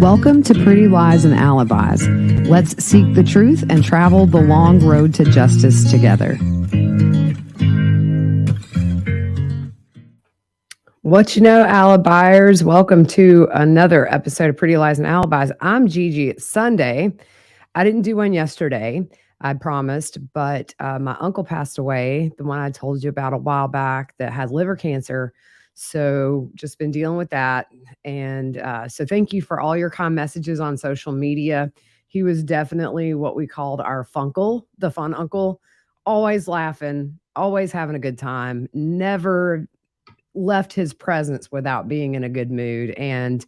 Welcome to Pretty Lies and Alibis. Let's seek the truth and travel the long road to justice together. What you know, Alibiers? Welcome to another episode of Pretty Lies and Alibis. I'm Gigi. It's Sunday. I didn't do one yesterday, I promised, but my uncle passed away, the one I told you about a while back that had liver cancer. So just been dealing with that. And so thank you for all your kind messages on social media. He was definitely what we called our funkle, the fun uncle, always laughing, always having a good time, never left his presence without being in a good mood. And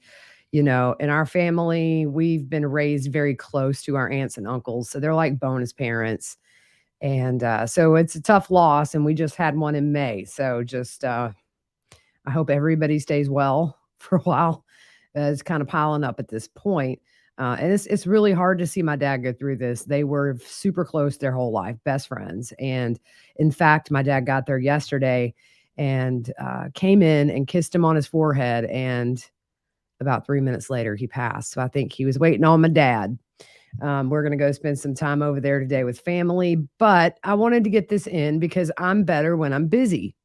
in our family, we've been raised very close to our aunts and uncles. So they're like bonus parents. And so it's a tough loss. And we just had one in May. So just, I hope everybody stays well for a while. It's kind of piling up at this point. And it's really hard to see my dad go through this. They were super close their whole life, best friends. And in fact, my dad got there yesterday and came in and kissed him on his forehead. And about 3 minutes later, he passed. So I think he was waiting on my dad. We're going to go spend some time over there today with family. But I wanted to get this in because I'm better when I'm busy.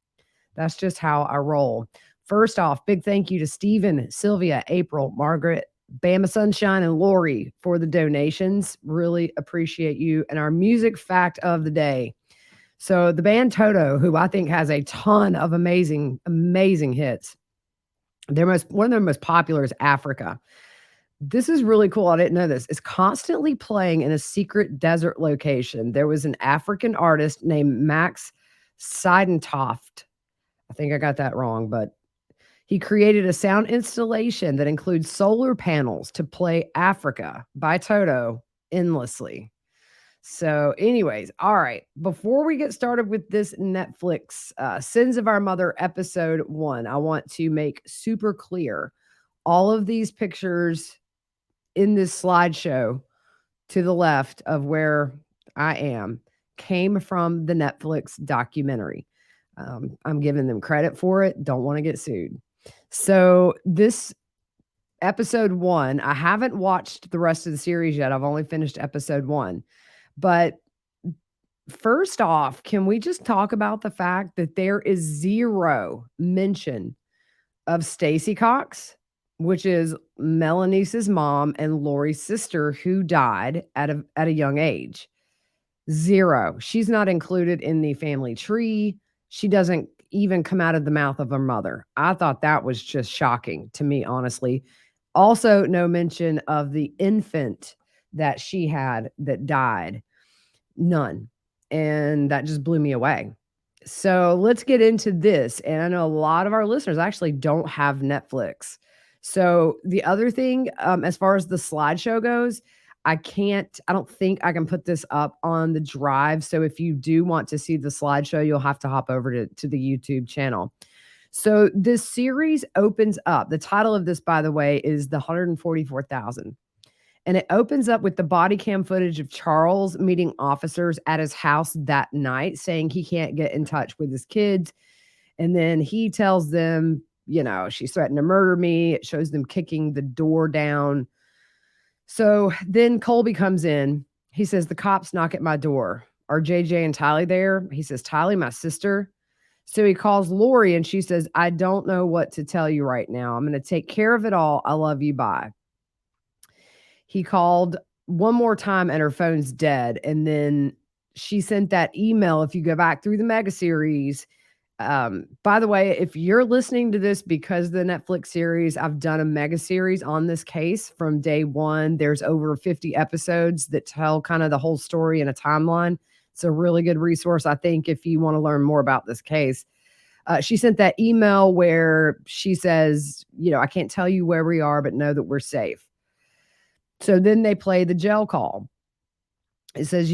That's just how I roll. First off, big thank you to Stephen, Sylvia, April, Margaret, Bama Sunshine, and Lori for the donations. Really appreciate you. And our music fact of the day. So the band Toto, who I think has a ton of amazing, amazing hits. One of their most popular is Africa. This is really cool. I didn't know this. It's constantly playing in a secret desert location. There was an African artist named Max Seidentoft. I think I got that wrong, but he created a sound installation that includes solar panels to play Africa by Toto endlessly. So anyways, all right. Before we get started with this Netflix Sins of Our Mother episode 1, I want to make super clear all of these pictures in this slideshow to the left of where I am came from the Netflix documentary. I'm giving them credit for it. Don't want to get sued. So this episode 1, I haven't watched the rest of the series yet. I've only finished episode 1. But first off, can we just talk about the fact that there is zero mention of Stacey Cox, which is Melanie's mom and Lori's sister who died at a young age? Zero. She's not included in the family tree. She doesn't even come out of the mouth of her mother. I thought that was just shocking to me, honestly. Also, no mention of the infant that she had that died. None. And that just blew me away. So let's get into this. And I know a lot of our listeners actually don't have Netflix. So the other thing, as far as the slideshow goes, I don't think I can put this up on the drive. So if you do want to see the slideshow, you'll have to hop over to the YouTube channel. So this series opens up. The title of this, by the way, is The 144,000. And it opens up with the body cam footage of Charles meeting officers at his house that night, saying he can't get in touch with his kids. And then he tells them, she's threatened to murder me. It shows them kicking the door down. So then Colby comes in. He says, the cops knock at my door. Are JJ and Tylee there? He says, Tylee, my sister. So he calls Lori and she says, I don't know what to tell you right now. I'm going to take care of it all. I love you. Bye. He called one more time and her phone's dead. And then she sent that email. If you go back through the mega series, by the way, if you're listening to this because of the Netflix series, I've done a mega series on this case from day one. There's over 50 episodes that tell kind of the whole story in a timeline. It's a really good resource, I think, if you want to learn more about this case. She sent that email where she says, I can't tell you where we are, but know that we're safe. So then they play the jail call. It says,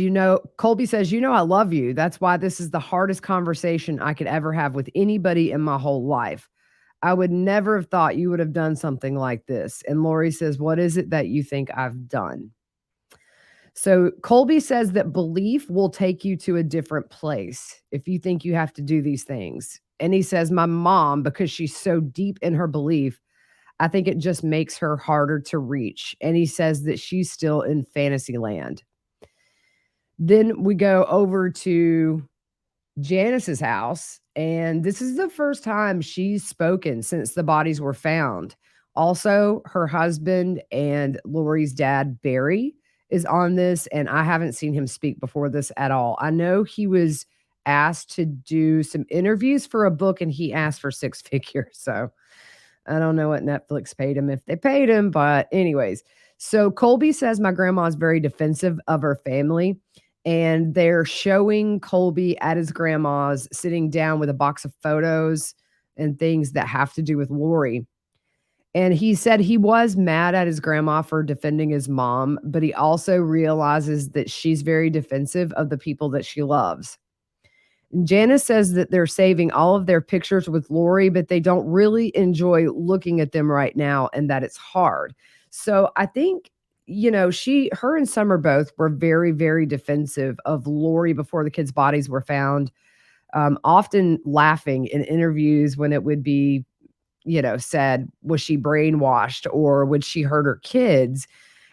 Colby says, I love you. That's why this is the hardest conversation I could ever have with anybody in my whole life. I would never have thought you would have done something like this. And Lori says, what is it that you think I've done? So Colby says that belief will take you to a different place if you think you have to do these things. And he says, my mom, because she's so deep in her belief, I think it just makes her harder to reach. And he says that she's still in fantasy land. Then we go over to Janice's house, and this is the first time she's spoken since the bodies were found. Also, her husband and Lori's dad, Barry, is on this, and I haven't seen him speak before this at all. I know he was asked to do some interviews for a book, and he asked for six figures. So I don't know what Netflix paid him if they paid him, but anyways. So Colby says my grandma is very defensive of her family, and they're showing Colby at his grandma's sitting down with a box of photos and things that have to do with Lori. And he said he was mad at his grandma for defending his mom, but he also realizes that she's very defensive of the people that she loves. Janice says that they're saving all of their pictures with Lori, but they don't really enjoy looking at them right now and that it's hard. So I think, her and Summer both were very, very defensive of Lori before the kids' bodies were found, often laughing in interviews when it would be, said, was she brainwashed or would she hurt her kids?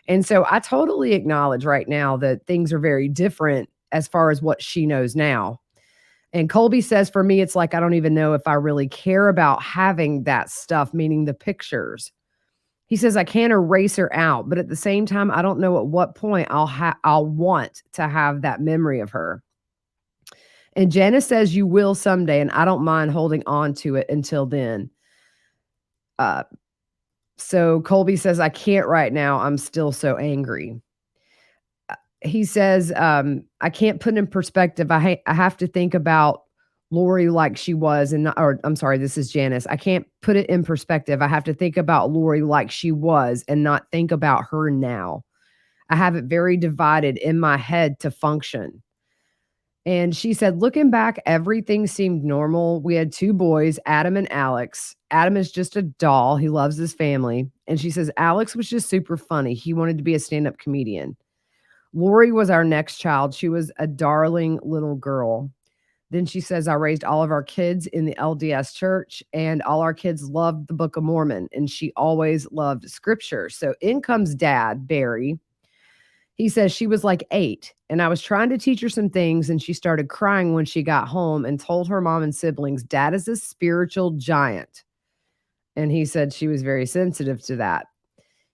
And so I totally acknowledge right now that things are very different as far as what she knows now. And Colby says, for me, it's like I don't even know if I really care about having that stuff, meaning the pictures. He says I can't erase her out, but at the same time, I don't know at what point I'll want to have that memory of her. And Janice says you will someday, and I don't mind holding on to it until then. So Colby says I can't right now. I'm still so angry. He says, I can't put in perspective. I have to think about Lori like she was, I'm sorry, this is Janice. I can't put it in perspective. I have to think about Lori like she was and not think about her now. I have it very divided in my head to function. And she said, looking back, everything seemed normal. We had two boys, Adam and Alex. Adam is just a doll. He loves his family. And she says, Alex was just super funny. He wanted to be a stand-up comedian. Lori was our next child. She was a darling little girl. Then she says, I raised all of our kids in the LDS church, and all our kids loved the Book of Mormon, and she always loved scripture. So in comes dad, Barry. He says she was like 8, and I was trying to teach her some things, and she started crying when she got home and told her mom and siblings, Dad is a spiritual giant. And he said she was very sensitive to that.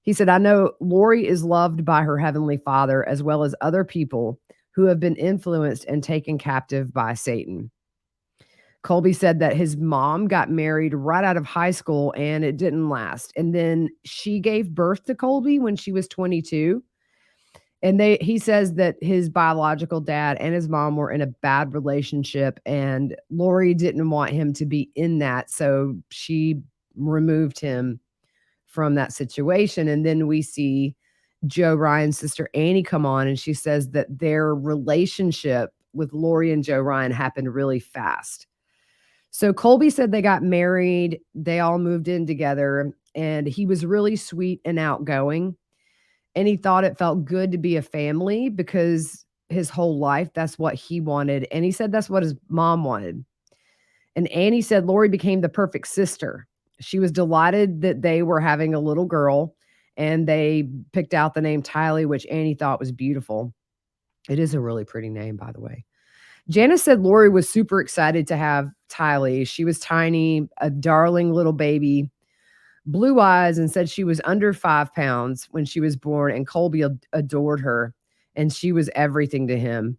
He said, I know Lori is loved by her heavenly Father as well as other people who have been influenced and taken captive by Satan. Colby said that his mom got married right out of high school and it didn't last. And then she gave birth to Colby when she was 22. And he says that his biological dad and his mom were in a bad relationship, and Lori didn't want him to be in that. So she removed him from that situation. And then we see Joe Ryan's sister Annie come on, and she says that their relationship with Lori and Joe Ryan happened really fast. So Colby said they got married, they all moved in together, and he was really sweet and outgoing. And he thought it felt good to be a family because his whole life, that's what he wanted. And he said that's what his mom wanted. And Annie said Lori became the perfect sister. She was delighted that they were having a little girl, and they picked out the name Tylee, which Annie thought was beautiful. It is a really pretty name, by the way. Janice said Lori was super excited to have Tylee. She was tiny, a darling little baby, blue eyes, and said she was under 5 pounds when she was born, and Colby adored her, and she was everything to him.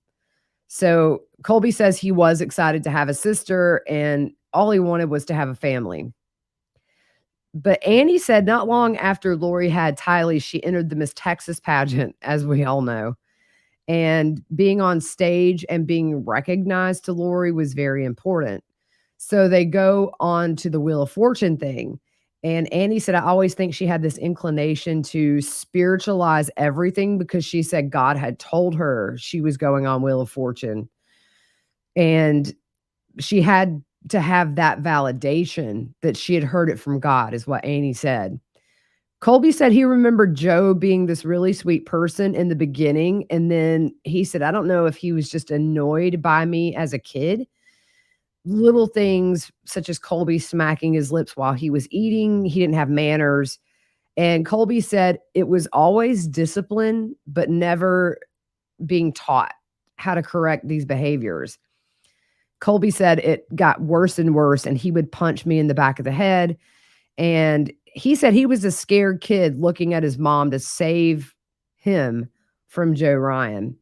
So Colby says he was excited to have a sister, and all he wanted was to have a family. But Annie said not long after Lori had Tylee, she entered the Miss Texas pageant, as we all know. And being on stage and being recognized to Lori was very important. So they go on to the Wheel of Fortune thing. And Annie said, I always think she had this inclination to spiritualize everything because she said God had told her she was going on Wheel of Fortune. And she had to have that validation that she had heard it from God, is what Annie said. Colby said he remembered Joe being this really sweet person in the beginning. And then he said, I don't know if he was just annoyed by me as a kid, little things such as Colby smacking his lips while he was eating. He didn't have manners. And Colby said it was always discipline, but never being taught how to correct these behaviors. Colby said it got worse and worse, and he would punch me in the back of the head. And he said he was a scared kid looking at his mom to save him from Joe Ryan.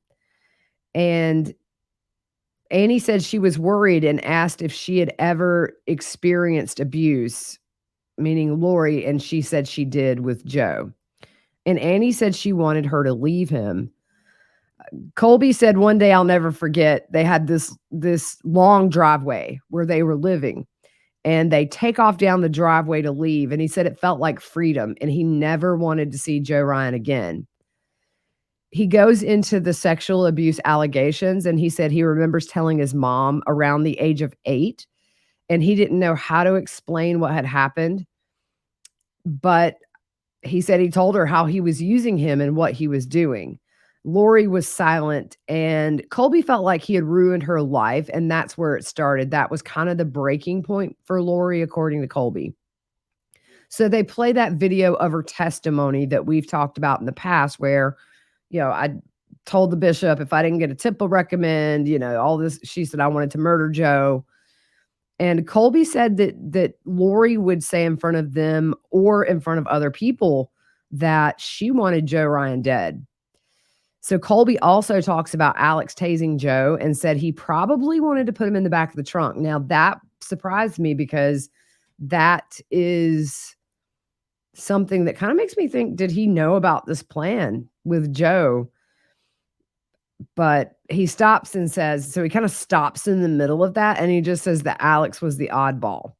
And Annie said she was worried and asked if she had ever experienced abuse, meaning Lori, and she said she did with Joe. And Annie said she wanted her to leave him. Colby said one day, I'll never forget, they had this long driveway where they were living, and they take off down the driveway to leave, and he said it felt like freedom, and he never wanted to see Joe Ryan again. He goes into the sexual abuse allegations, and he said he remembers telling his mom around the age of 8, and he didn't know how to explain what had happened, but he said he told her how he was using him and what he was doing. Lori was silent, and Colby felt like he had ruined her life, and that's where it started. That was kind of the breaking point for Lori, according to Colby. So they play that video of her testimony that we've talked about in the past where, I told the bishop if I didn't get a tip will recommend, all this. She said, I wanted to murder Joe. And Colby said that Lori would say in front of them or in front of other people that she wanted Joe Ryan dead. So Colby also talks about Alex tasing Joe and said he probably wanted to put him in the back of the trunk. Now, that surprised me because that is something that kind of makes me think, did he know about this plan with Joe? But he stops and says, so he kind of stops in the middle of that, and he just says that Alex was the oddball.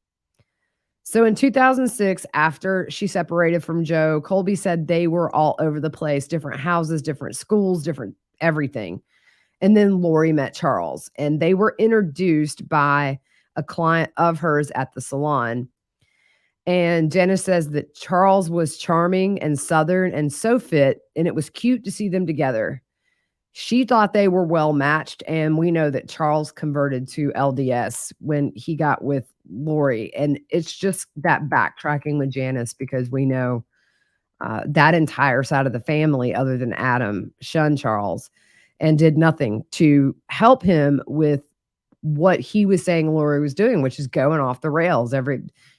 So in 2006, after she separated from Joe, Colby said they were all over the place, different houses, different schools, different everything. And then Lori met Charles, and they were introduced by a client of hers at the salon. And Janice says that Charles was charming and Southern and so fit, and it was cute to see them together. She thought they were well matched, and we know that Charles converted to LDS when he got with Lori. And it's just that backtracking with Janice because we know that entire side of the family, other than Adam, shunned Charles and did nothing to help him with what he was saying Lori was doing, which is going off the rails.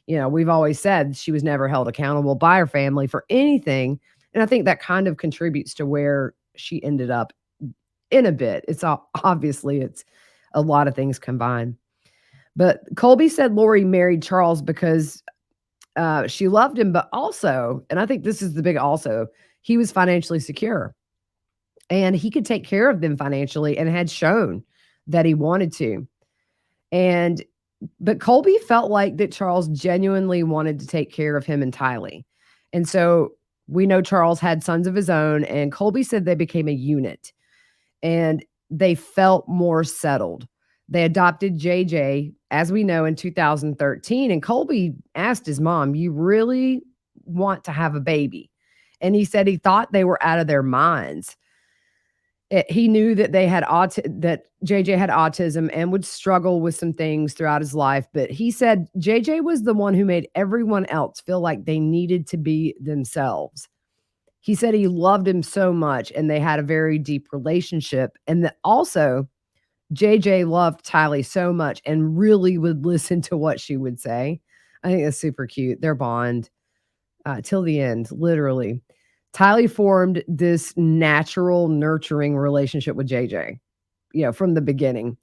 We've always said she was never held accountable by her family for anything. And I think that kind of contributes to where she ended up in a bit. It's obviously it's a lot of things combined. But Colby said Lori married Charles because she loved him, but also, and I think this is the big also, he was financially secure. And he could take care of them financially and had shown that he wanted to. But Colby felt like that Charles genuinely wanted to take care of him and Tylee. And so we know Charles had sons of his own, and Colby said they became a unit. And they felt more settled. They adopted JJ, as we know, in 2013. And Colby asked his mom, you really want to have a baby? And he said he thought they were out of their minds. He knew that that JJ had autism and would struggle with some things throughout his life. But he said JJ was the one who made everyone else feel like they needed to be themselves. He said he loved him so much, and they had a very deep relationship. And that also JJ loved Tylee so much and really would listen to what she would say. I think that's super cute. Their bond till the end, literally. Tylee formed this natural, nurturing relationship with JJ, from the beginning.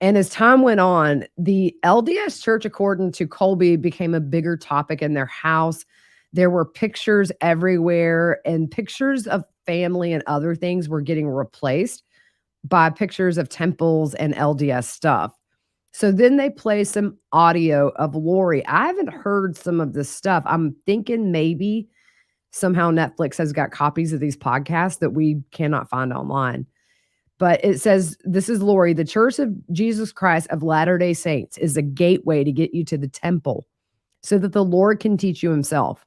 And as time went on, the LDS church, according to Colby, became a bigger topic in their house. There were pictures everywhere, and pictures of family and other things were getting replaced by pictures of temples and LDS stuff. So then they play some audio of Lori. I haven't heard some of this stuff. I'm thinking maybe somehow Netflix has got copies of these podcasts that we cannot find online. But it says, this is Lori, the Church of Jesus Christ of Latter-day Saints is a gateway to get you to the temple so that the Lord can teach you himself.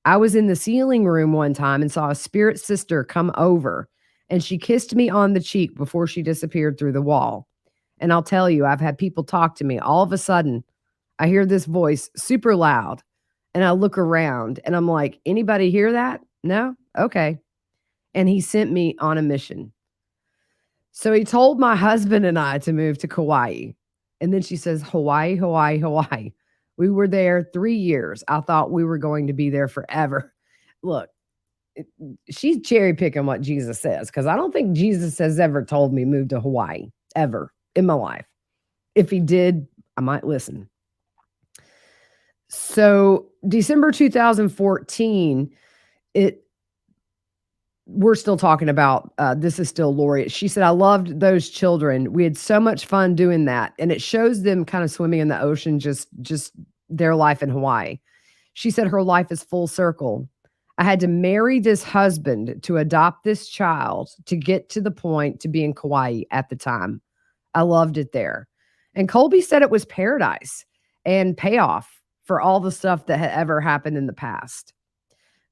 I was in the ceiling room one time and saw a spirit sister come over, and she kissed me on the cheek before she disappeared through the wall. And I'll tell you, I've had people talk to me. All of a sudden, I hear this voice super loud, and I look around and I'm like, anybody hear that? No? Okay. And he sent me on a mission. So he told my husband and I to move to Kauai. And then she says, Hawaii, Hawaii, Hawaii. We were there 3 years. I thought we were going to be there forever. Look, it- she's cherry picking what Jesus says because I don't think Jesus has ever told me move to Hawaii ever in my life. If he did, I might listen. So December 2014, it we're still talking about this is still Lori. She said, I loved those children. We had so much fun doing that. And it shows them kind of swimming in the ocean, just their life in Hawaii. She said her life is full circle. I had to marry this husband to adopt this child to get to the point to be in Kauai at the time. I loved it there. And Colby said it was paradise and payoff for all the stuff that had ever happened in the past.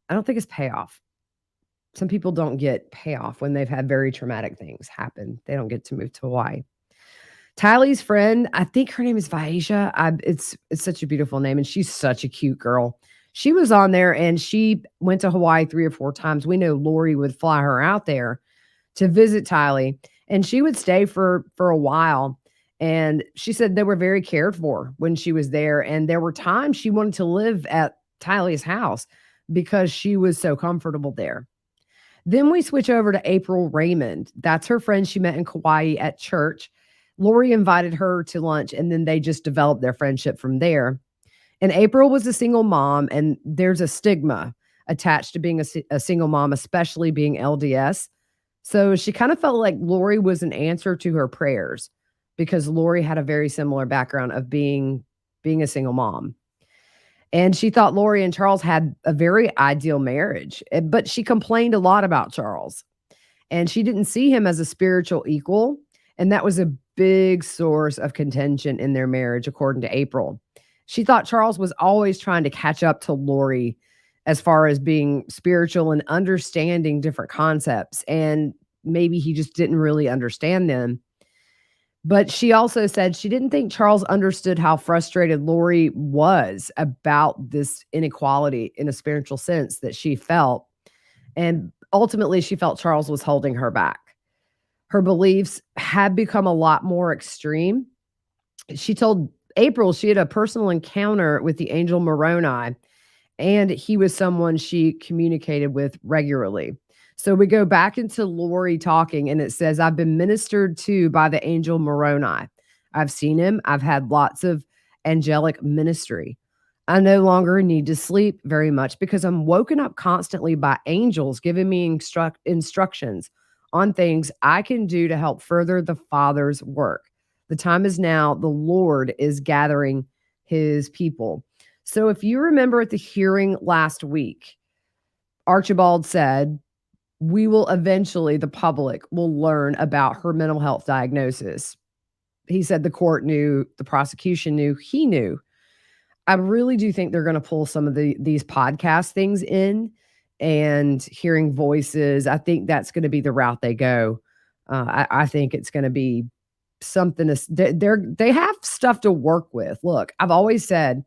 I don't think it's payoff. Some people don't get payoff when they've had very traumatic things happen. They don't get to move to Hawaii. Tylee's friend, I think her name is Vaisha. It's such a beautiful name, and she's such a cute girl. She was on there, and she went to Hawaii 3 or 4 times. We know Lori would fly her out there to visit Tylee, and she would stay for a while. And she said they were very cared for when she was there, and there were times she wanted to live at Tylee's house because she was so comfortable there. Then we switch over to April Raymond. That's her friend she met in Kauai at church. Lori invited her to lunch, and then they just developed their friendship from there. And April was a single mom, and there's a stigma attached to being a single mom, especially being LDS. So she kind of felt like Lori was an answer to her prayers because Lori had a very similar background of being a single mom. And she thought Lori and Charles had a very ideal marriage, but she complained a lot about Charles. And she didn't see him as a spiritual equal. And that was a big source of contention in their marriage, according to April. She thought Charles was always trying to catch up to Lori as far as being spiritual and understanding different concepts. And maybe he just didn't really understand them. But she also said she didn't think Charles understood how frustrated Lori was about this inequality in a spiritual sense that she felt. And ultimately, she felt Charles was holding her back. Her beliefs had become a lot more extreme. She told April she had a personal encounter with the angel Moroni, and he was someone she communicated with regularly. So we go back into Lori talking, and it says, I've been ministered to by the angel Moroni. I've seen him. I've had lots of angelic ministry. I no longer need to sleep very much because I'm woken up constantly by angels giving me instructions on things I can do to help further the Father's work. The time is now. The Lord is gathering his people. So if you remember at the hearing last week, Archibald said, we will eventually, the public will learn about her mental health diagnosis. He said the court knew, the prosecution knew, he knew. I really do think they're going to pull some of these podcast things in and hearing voices. I think that's going to be the route they go. I think it's going to be something. They have stuff to work with. Look, I've always said,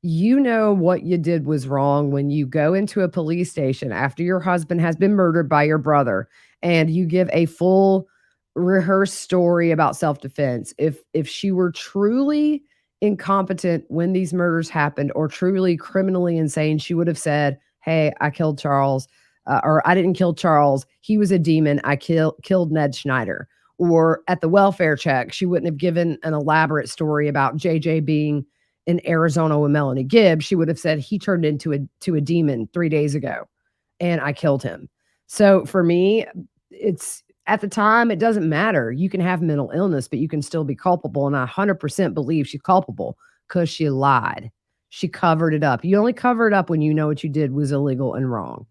you know what you did was wrong when you go into a police station after your husband has been murdered by your brother and you give a full rehearsed story about self-defense. If she were truly incompetent when these murders happened or truly criminally insane, she would have said, hey, I killed Charles, or I didn't kill Charles. He was a demon. I killed Ned Schneider. Or at the welfare check, she wouldn't have given an elaborate story about JJ being in Arizona with Melanie Gibbs. She would have said he turned into a demon 3 days ago and I killed him. So for me, it's at the time, it doesn't matter. You can have mental illness, but you can still be culpable. And I 100% believe she's culpable because she lied. She covered it up. You only cover it up when you know what you did was illegal and wrong.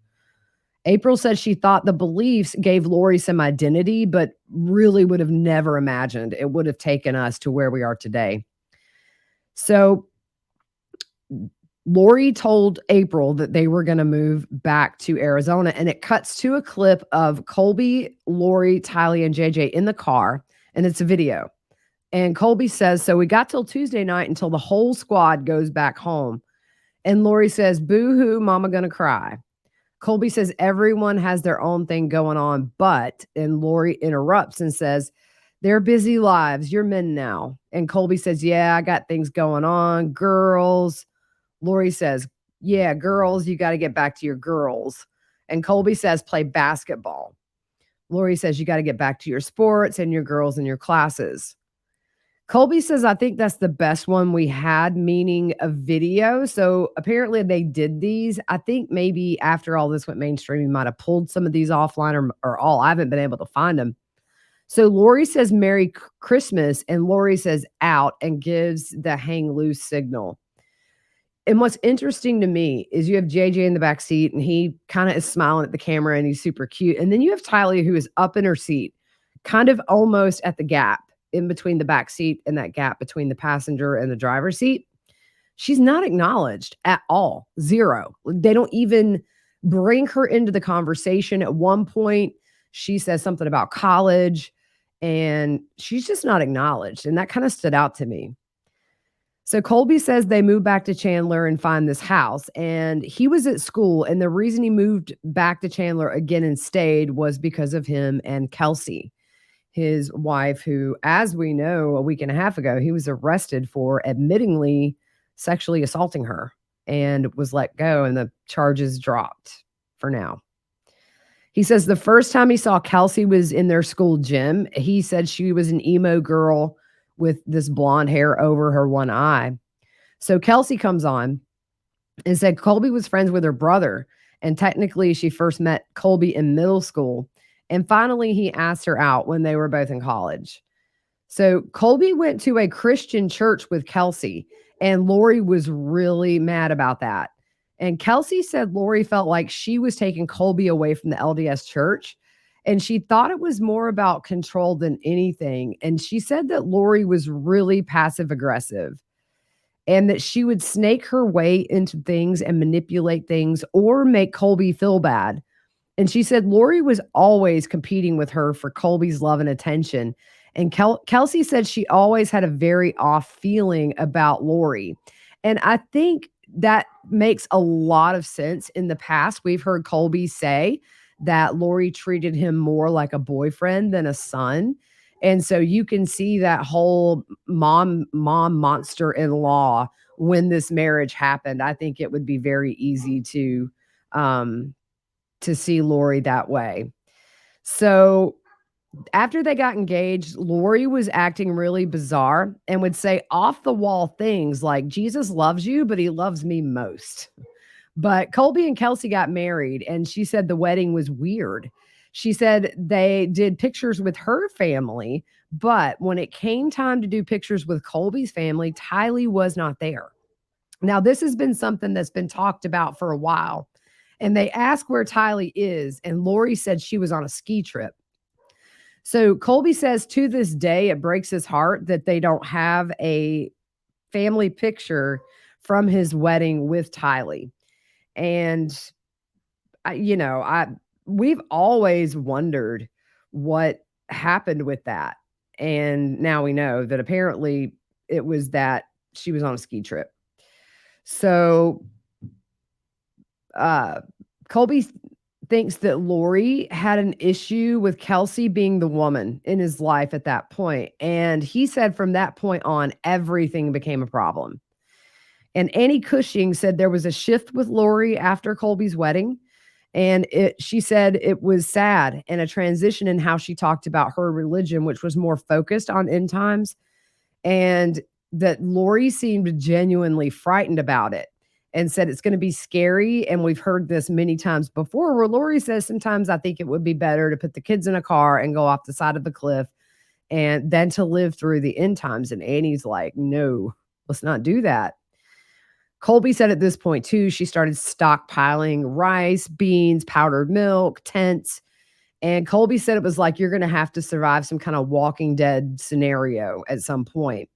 April said she thought the beliefs gave Lori some identity, but really would have never imagined it would have taken us to where we are today. So Lori told April that they were going to move back to Arizona, and it cuts to a clip of Colby, Lori, Tylee, and JJ in the car, and it's a video. And Colby says, so we got till Tuesday night until the whole squad goes back home. And Lori says, boo hoo, mama gonna cry. Colby says everyone has their own thing going on, but, and Lori interrupts and says, they're busy lives. You're men now. And Colby says, yeah, I got things going on. Girls. Lori says, yeah, girls, you got to get back to your girls. And Colby says, play basketball. Lori says, you got to get back to your sports and your girls and your classes. Colby says, I think that's the best one we had, meaning a video. So apparently they did these. I think maybe after all this went mainstream, he might have pulled some of these offline or all. I haven't been able to find them. So Lori says, Merry Christmas. And Lori says, out, and gives the hang loose signal. And what's interesting to me is you have JJ in the back seat and he kind of is smiling at the camera and he's super cute. And then you have Tylee who is up in her seat, kind of almost at the gap in between the back seat and that gap between the passenger and the driver's seat. She's not acknowledged at all. Zero. They don't even bring her into the conversation. At one point, she says something about college and she's just not acknowledged. And that kind of stood out to me. So Colby says they moved back to Chandler and find this house. And he was at school. And the reason he moved back to Chandler again and stayed was because of him and Kelsey, his wife, who, as we know, a week and a half ago, he was arrested for admittingly sexually assaulting her and was let go. And the charges dropped for now. He says the first time he saw Kelsey was in their school gym. He said she was an emo girl with this blonde hair over her one eye. So Kelsey comes on and said Colby was friends with her brother. And technically she first met Colby in middle school. And finally he asked her out when they were both in college. So Colby went to a Christian church with Kelsey, and Lori was really mad about that. And Kelsey said Lori felt like she was taking Colby away from the LDS church. And she thought it was more about control than anything. And she said that Lori was really passive aggressive and that she would snake her way into things and manipulate things or make Colby feel bad. And she said Lori was always competing with her for Colby's love and attention. And Kelsey said she always had a very off feeling about Lori. And I think that makes a lot of sense. In the past, we've heard Colby say that Lori treated him more like a boyfriend than a son. And so you can see that whole mom monster-in-law when this marriage happened. I think it would be very easy to see Lori that way. So after they got engaged, Lori was acting really bizarre and would say off the wall things like, Jesus loves you, but he loves me most. But Colby and Kelsey got married, and she said the wedding was weird. She said they did pictures with her family, but when it came time to do pictures with Colby's family, Tylee was not there. Now, this has been something that's been talked about for a while, and they asked where Tylee is, and Lori said she was on a ski trip. So Colby says to this day, it breaks his heart that they don't have a family picture from his wedding with Tylee. And, we've always wondered what happened with that. And now we know that apparently it was that she was on a ski trip. So Colby thinks that Lori had an issue with Kelsey being the woman in his life at that point. And he said from that point on, everything became a problem. And Annie Cushing said there was a shift with Lori after Colby's wedding. And she said it was sad and a transition in how she talked about her religion, which was more focused on end times. And that Lori seemed genuinely frightened about it and said it's going to be scary. And we've heard this many times before where Lori says, sometimes I think it would be better to put the kids in a car and go off the side of the cliff and then to live through the end times. And Annie's like, no, let's not do that. Colby said at this point, too, she started stockpiling rice, beans, powdered milk, tents. And Colby said it was like, you're going to have to survive some kind of Walking Dead scenario at some point.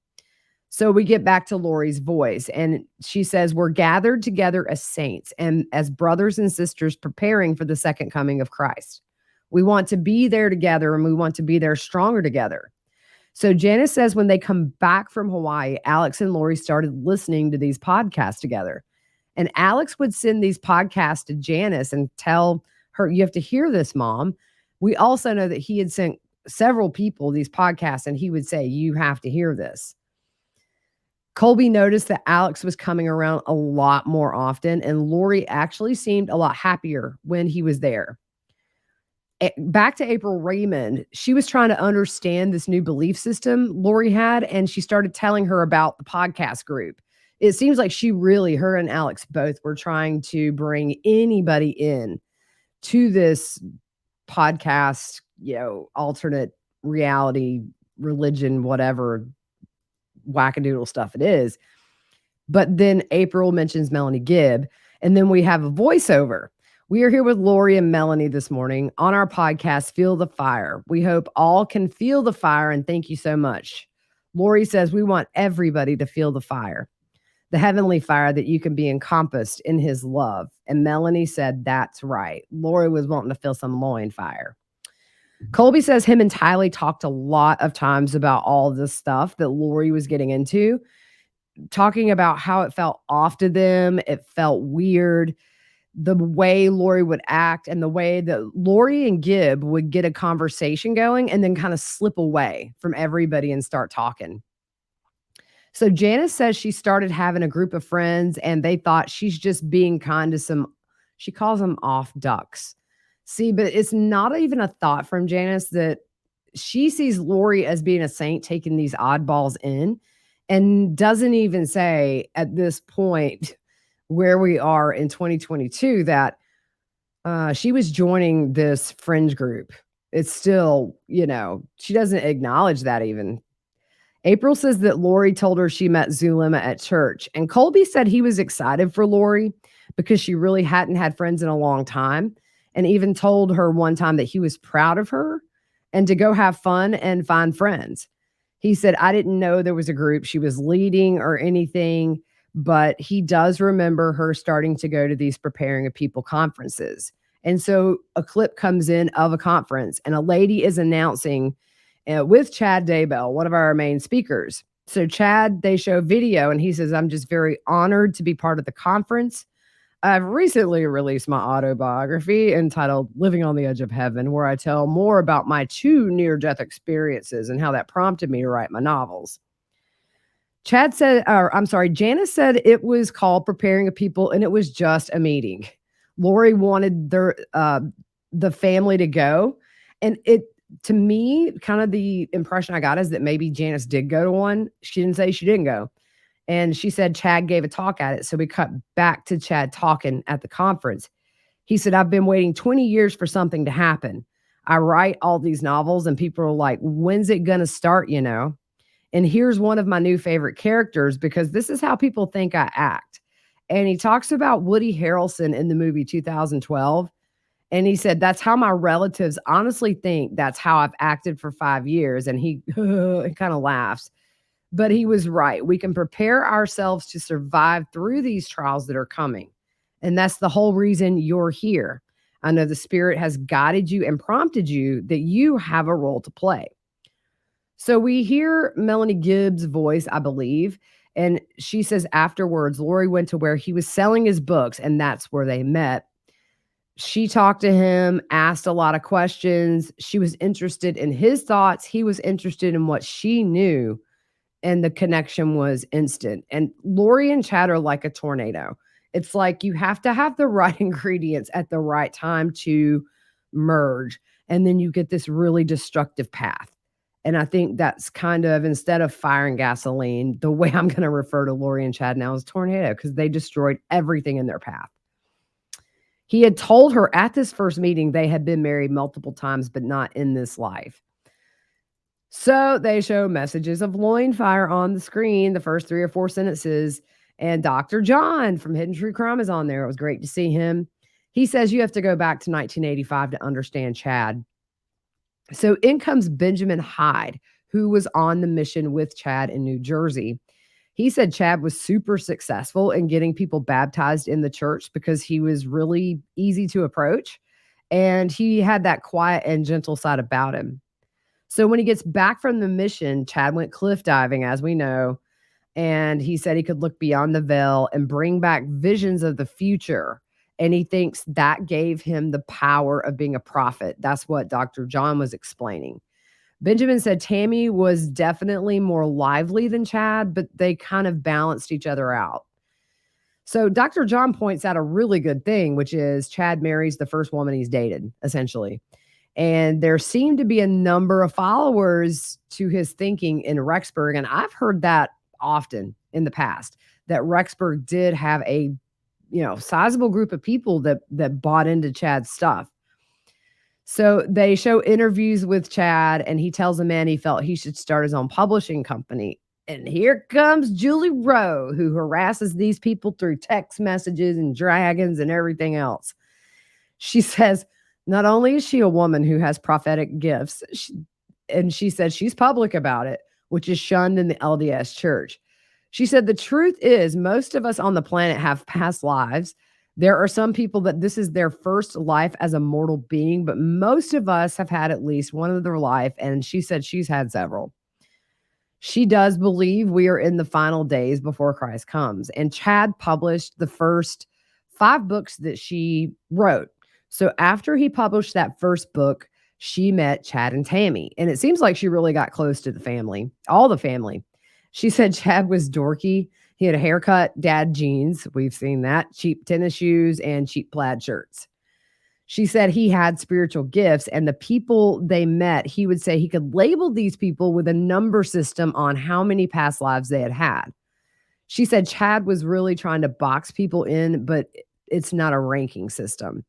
So we get back to Lori's voice. And she says, we're gathered together as saints and as brothers and sisters preparing for the second coming of Christ. We want to be there together and we want to be there stronger together. So Janice says when they come back from Hawaii, Alex and Lori started listening to these podcasts together. And Alex would send these podcasts to Janice and tell her, you have to hear this, Mom. We also know that he had sent several people these podcasts and he would say, you have to hear this. Colby noticed that Alex was coming around a lot more often, and Lori actually seemed a lot happier when he was there. Back to April Raymond, she was trying to understand this new belief system Lori had, and she started telling her about the podcast group. It seems like her and Alex both were trying to bring anybody in to this podcast, alternate reality, religion, whatever wackadoodle stuff it is. But then April mentions Melanie Gibb, and then we have a voiceover. We are here with Lori and Melanie this morning on our podcast, Feel the Fire. We hope all can feel the fire, and thank you so much. Lori says we want everybody to feel the fire, the heavenly fire that you can be encompassed in his love. And Melanie said, that's right. Lori was wanting to feel some loin fire. Colby says him and Tylee talked a lot of times about all this stuff that Lori was getting into, talking about how it felt off to them. It felt weird. The way Lori would act and the way that Lori and Gibb would get a conversation going and then kind of slip away from everybody and start talking. So Janice says she started having a group of friends and they thought she's just being kind to some, she calls them off ducks. See, but it's not even a thought from Janice that she sees Lori as being a saint, taking these oddballs in, and doesn't even say at this point where we are in 2022 that she was joining this fringe group. It's still, she doesn't acknowledge that even. April says that Lori told her she met Zulema at church, and Colby said he was excited for Lori because she really hadn't had friends in a long time, and even told her one time that he was proud of her and to go have fun and find friends. He said, I didn't know there was a group she was leading or anything, but he does remember her starting to go to these preparing a people conferences. And so a clip comes in of a conference and a lady is announcing with Chad Daybell, one of our main speakers. So Chad, they show video and he says, I'm just very honored to be part of the conference. I've recently released my autobiography entitled Living on the Edge of Heaven, where I tell more about my 2 near-death experiences and how that prompted me to write my novels. Janice said it was called Preparing a People, and it was just a meeting. Lori wanted the family to go. And to me, kind of the impression I got is that maybe Janice did go to one. She didn't say she didn't go. And she said Chad gave a talk at it. So we cut back to Chad talking at the conference. He said, I've been waiting 20 years for something to happen. I write all these novels and people are like, when's it going to start, And here's one of my new favorite characters because this is how people think I act. And he talks about Woody Harrelson in the movie 2012. And he said, that's how my relatives honestly think that's how I've acted for 5 years. And he kind of laughs. But he was right. We can prepare ourselves to survive through these trials that are coming. And that's the whole reason you're here. I know the Spirit has guided you and prompted you that you have a role to play. So we hear Melanie Gibb's voice, I believe. And she says afterwards, Lori went to where he was selling his books, and that's where they met. She talked to him, asked a lot of questions. She was interested in his thoughts. He was interested in what she knew. And the connection was instant. And Lori and Chad are like a tornado. It's like you have to have the right ingredients at the right time to merge. And then you get this really destructive path. And I think that's kind of, instead of fire and gasoline, the way I'm going to refer to Lori and Chad now is tornado, because they destroyed everything in their path. He had told her at this first meeting they had been married multiple times, but not in this life. So they show messages of loin fire on the screen, the first 3 or 4 sentences. And Dr. John from Hidden True Crime is on there. It was great to see him. He says you have to go back to 1985 to understand Chad. So in comes Benjamin Hyde, who was on the mission with Chad in New Jersey. He said Chad was super successful in getting people baptized in the church because he was really easy to approach. And he had that quiet and gentle side about him. So when he gets back from the mission, Chad went cliff diving, as we know, and he said he could look beyond the veil and bring back visions of the future. And he thinks that gave him the power of being a prophet. That's what Dr. John was explaining. Benjamin said Tammy was definitely more lively than Chad, but they kind of balanced each other out. So Dr. John points out a really good thing, which is Chad marries the first woman he's dated, essentially. And there seemed to be a number of followers to his thinking in Rexburg. And I've heard that often in the past, that Rexburg did have a sizable group of people that bought into Chad's stuff. So they show interviews with Chad, and he tells a man he felt he should start his own publishing company. And here comes Julie Rowe, who harasses these people through text messages and dragons and everything else. She says, not only is she a woman who has prophetic gifts, she said she's public about it, which is shunned in the LDS church. She said, the truth is most of us on the planet have past lives. There are some people that this is their first life as a mortal being, but most of us have had at least one other life. And she said she's had several. She does believe we are in the final days before Christ comes. And Chad published the first 5 books that she wrote. So after he published that first book, she met Chad and Tammy. And it seems like she really got close to the family, all the family. She said Chad was dorky. He had a haircut, dad jeans. We've seen that. Cheap tennis shoes and cheap plaid shirts. She said he had spiritual gifts, and the people they met, he would say he could label these people with a number system on how many past lives they had had. She said Chad was really trying to box people in, but it's not a ranking system.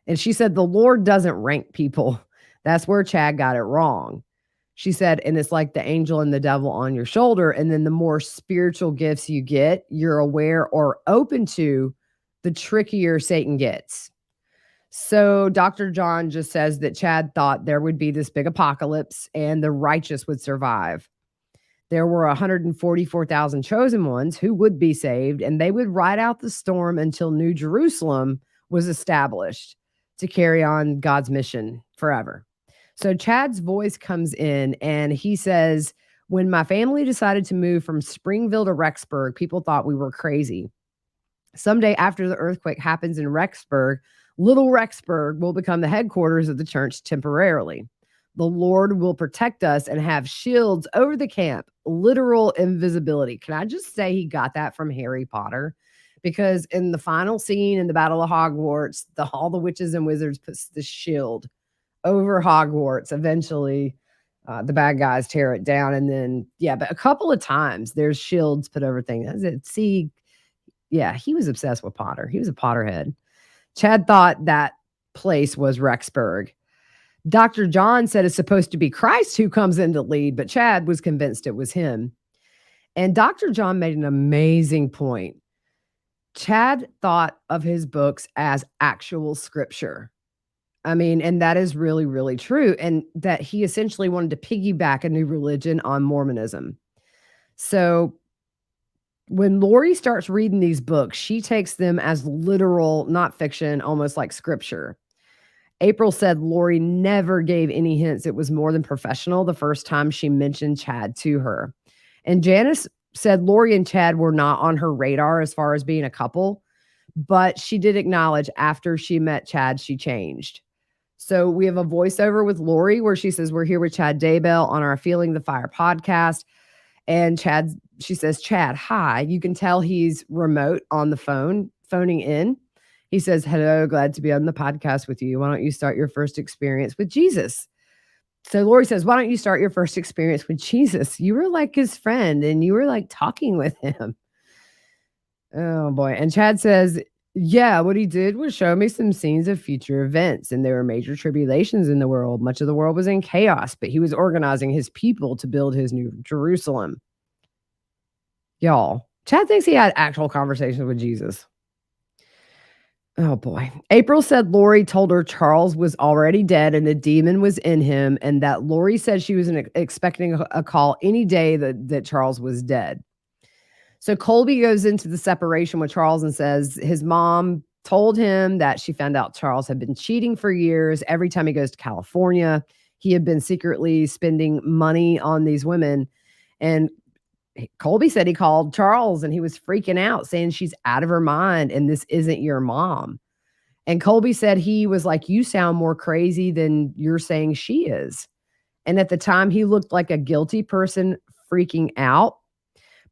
And she said the Lord doesn't rank people. That's where Chad got it wrong. She said, and it's like the angel and the devil on your shoulder. And then the more spiritual gifts you get, you're aware or open to, the trickier Satan gets. So Dr. John just says that Chad thought there would be this big apocalypse and the righteous would survive. There were 144,000 chosen ones who would be saved, and they would ride out the storm until New Jerusalem was established to carry on God's mission forever. So Chad's voice comes in and he says, when my family decided to move from Springville to Rexburg, people thought we were crazy. Someday after the earthquake happens in Rexburg, Little Rexburg will become the headquarters of the church temporarily. The Lord will protect us and have shields over the camp, literal invisibility. Can I just say he got that from Harry Potter? Because in the final scene in the Battle of Hogwarts, all the witches and wizards put the shield over Hogwarts. Eventually, the bad guys tear it down. And then, but a couple of times there's shields put over things. See, he was obsessed with Potter. He was a Potterhead. Chad thought that place was Rexburg. Dr. John said it's supposed to be Christ who comes in to lead, but Chad was convinced it was him. And Dr. John made an amazing point. Chad thought of his books as actual scripture. I mean, and that is really, really true. And that he essentially wanted to piggyback a new religion on Mormonism. So when Lori starts reading these books, she takes them as literal, not fiction, almost like scripture. April said Lori never gave any hints it was more than professional the first time she mentioned Chad to her. And Janice said Lori and Chad were not on her radar as far as being a couple, but she did acknowledge after she met Chad, she changed. So we have a voiceover with Lori where she says, we're here with Chad Daybell on our Feeling the Fire podcast. And she says, Chad, hi. You can tell he's remote on the phone, phoning in. He says, hello, glad to be on the podcast with you. Why don't you start your first experience with Jesus? So Lori says, why don't you start your first experience with Jesus? You were like his friend and you were like talking with him. Oh boy. And Chad says, yeah, what he did was show me some scenes of future events, and there were major tribulations in the world. Much of the world was in chaos, but he was organizing his people to build his new Jerusalem. Y'all, Chad thinks he had actual conversations with Jesus. Oh boy. April said Lori told her Charles was already dead and a demon was in him, and that Lori said she was expecting a call any day that Charles was dead. So Colby goes into the separation with Charles and says his mom told him that she found out Charles had been cheating for years. Every time he goes to California, he had been secretly spending money on these women. And Colby said he called Charles and he was freaking out, saying she's out of her mind and this isn't your mom. And Colby said he was like, "You sound more crazy than you're saying she is." And at the time, he looked like a guilty person freaking out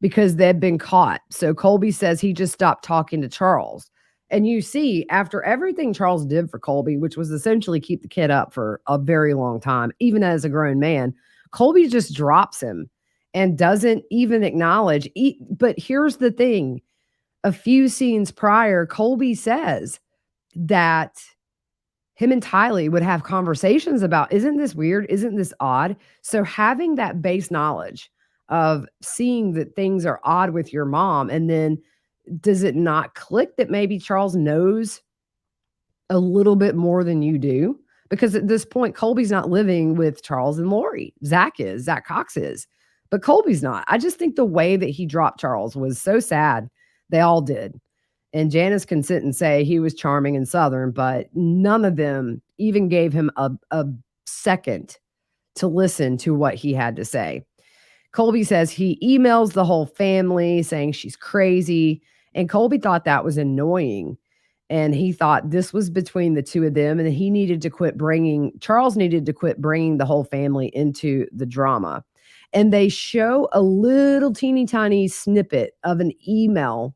because they'd been caught. So Colby says he just stopped talking to Charles. And you see, after everything Charles did for Colby, which was essentially keep the kid up for a very long time, even as a grown man, Colby just drops him and doesn't even acknowledge. But here's the thing, a few scenes prior, Colby says that him and Tylee would have conversations about, isn't this weird? Isn't this odd? So having that base knowledge of seeing that things are odd with your mom, and then does it not click that maybe Charles knows a little bit more than you do? Because at this point, Colby's not living with Charles and Lori. Zach Cox is, but Colby's not. I just think the way that he dropped Charles was so sad. They all did. And Janice can sit and say he was charming and Southern, but none of them even gave him a second to listen to what he had to say. Colby says he emails the whole family saying she's crazy. And Colby thought that was annoying. And he thought this was between the two of them. And he needed to Charles needed to quit bringing the whole family into the drama. And they show a little teeny tiny snippet of an email.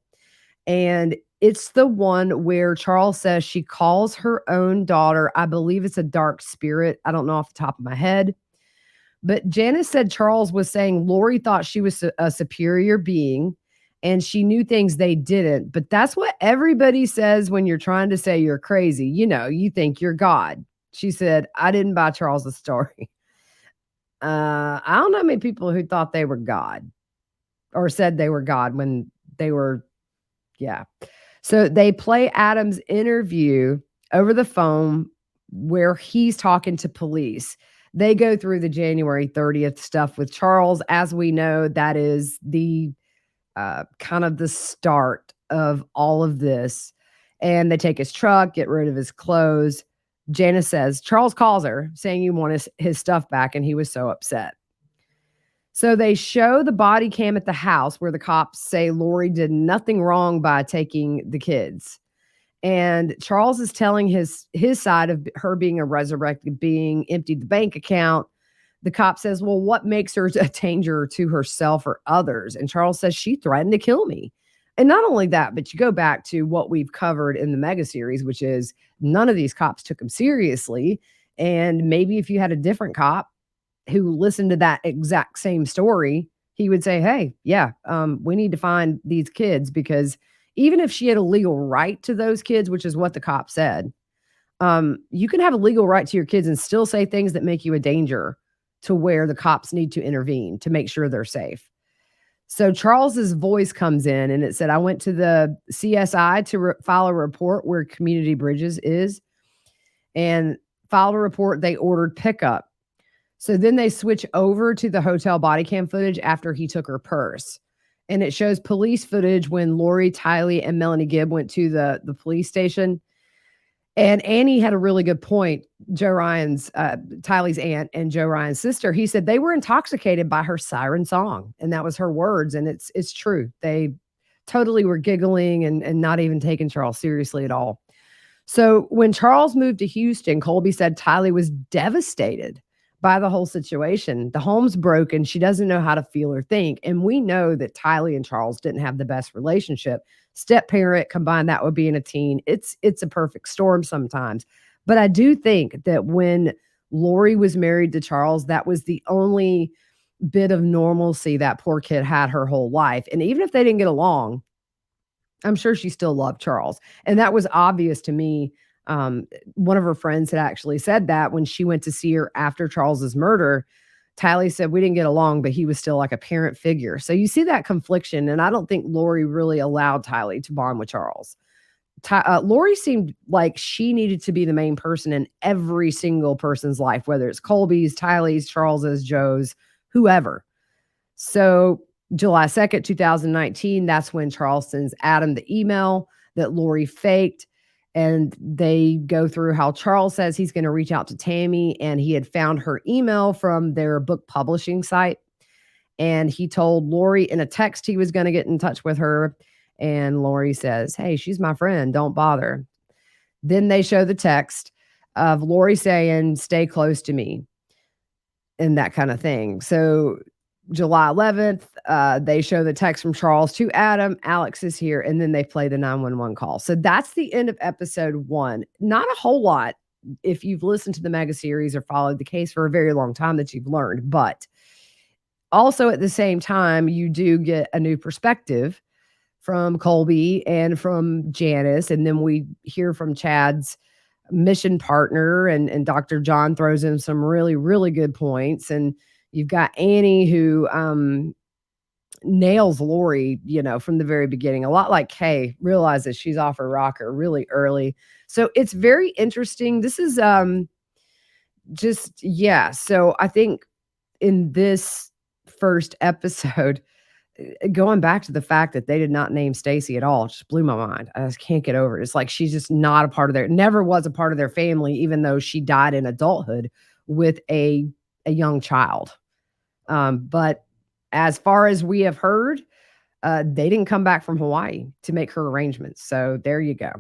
And it's the one where Charles says she calls her own daughter, I believe it's a dark spirit. I don't know off the top of my head. But Janice said Charles was saying Lori thought she was a superior being and she knew things they didn't. But that's what everybody says when you're trying to say you're crazy. You know, you think you're God. She said, I didn't buy Charles' story. I don't know many people who thought they were God or said they were God when they were, yeah. So they play Adam's interview over the phone where he's talking to police. They go through the January 30th stuff with Charles. As we know, that is the kind of the start of all of this. And they take his truck, get rid of his clothes. Janice says, Charles calls her saying you want his stuff back. And he was so upset. So they show the body cam at the house where the cops say Lori did nothing wrong by taking the kids. And Charles is telling his side of her being a resurrected being, emptied the bank account. The cop says, well, what makes her a danger to herself or others? And Charles says, she threatened to kill me. And not only that, but you go back to what we've covered in the mega series, which is none of these cops took him seriously. And maybe if you had a different cop who listened to that exact same story, he would say, hey, yeah, we need to find these kids, because even if she had a legal right to those kids, which is what the cop said, you can have a legal right to your kids and still say things that make you a danger to where the cops need to intervene to make sure they're safe. So Charles's voice comes in and it said, I went to the CSI to file a report where Community Bridges is, and filed a report. They ordered pickup. So then they switch over to the hotel body cam footage after he took her purse. And it shows police footage when Lori, Tylee, and Melanie Gibb went to the police station. And Annie had a really good point. Joe Ryan's, Tylee's aunt and Joe Ryan's sister, he said they were intoxicated by her siren song. And that was her words. And it's true. They totally were giggling and not even taking Charles seriously at all. So when Charles moved to Houston, Colby said Tylee was devastated by the whole situation. The home's broken. She doesn't know how to feel or think. And we know that Tylee and Charles didn't have the best relationship. Step parent, combine that with being a teen. It's a perfect storm sometimes. But I do think that when Lori was married to Charles, that was the only bit of normalcy that poor kid had her whole life. And even if they didn't get along, I'm sure she still loved Charles. And that was obvious to me. One of her friends had actually said that when she went to see her after Charles's murder. Tylee said, we didn't get along, but he was still like a parent figure. So you see that confliction. And I don't think Lori really allowed Tylee to bond with Charles. Lori seemed like she needed to be the main person in every single person's life, whether it's Colby's, Tylee's, Charles's, Joe's, whoever. So July 2nd, 2019, that's when Charles sends Adam the email that Lori faked. And they go through how Charles says he's going to reach out to Tammy, and he had found her email from their book publishing site. And he told Lori in a text he was going to get in touch with her. And Lori says, "Hey, she's my friend. Don't bother." Then they show the text of Lori saying, "Stay close to me," and that kind of thing. So July 11th, they show the text from Charles to Adam. Alex is here, and then they play the 911 call. So that's the end of episode 1. Not a whole lot if you've listened to the mega series or followed the case for a very long time that you've learned, but also at the same time, you do get a new perspective from Colby and from Janice, and then we hear from Chad's mission partner, and Dr. John throws in some really, really good points, and you've got Annie who nails Lori, from the very beginning, a lot like Kay, realizes she's off her rocker really early. So it's very interesting. This is so I think in this first episode, going back to the fact that they did not name Stacy at all just blew my mind. I just can't get over it. It's like she's just not a part of never was a part of their family, even though she died in adulthood with a young child. But as far as we have heard, they didn't come back from Hawaii to make her arrangements. So there you go.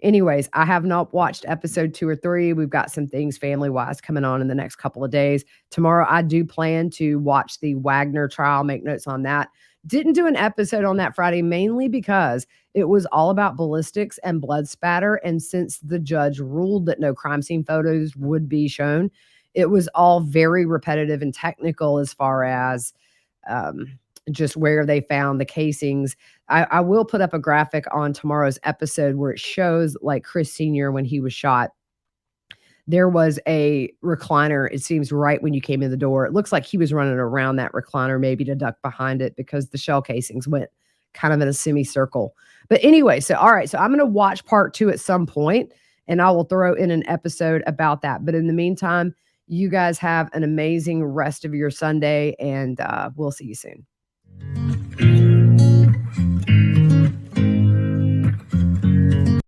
Anyways, I have not watched episode 2 or 3. We've got some things family-wise coming on in the next couple of days. Tomorrow, I do plan to watch the Wagner trial, make notes on that. Didn't do an episode on that Friday, mainly because it was all about ballistics and blood spatter. And since the judge ruled that no crime scene photos would be shown, it was all very repetitive and technical as far as just where they found the casings. I will put up a graphic on tomorrow's episode where it shows like Chris Sr. when he was shot. There was a recliner, it seems, right when you came in the door. It looks like he was running around that recliner, maybe to duck behind it because the shell casings went kind of in a semicircle. But anyway, all right. So I'm going to watch part 2 at some point, and I will throw in an episode about that. But in the meantime, you guys have an amazing rest of your Sunday, and we'll see you soon.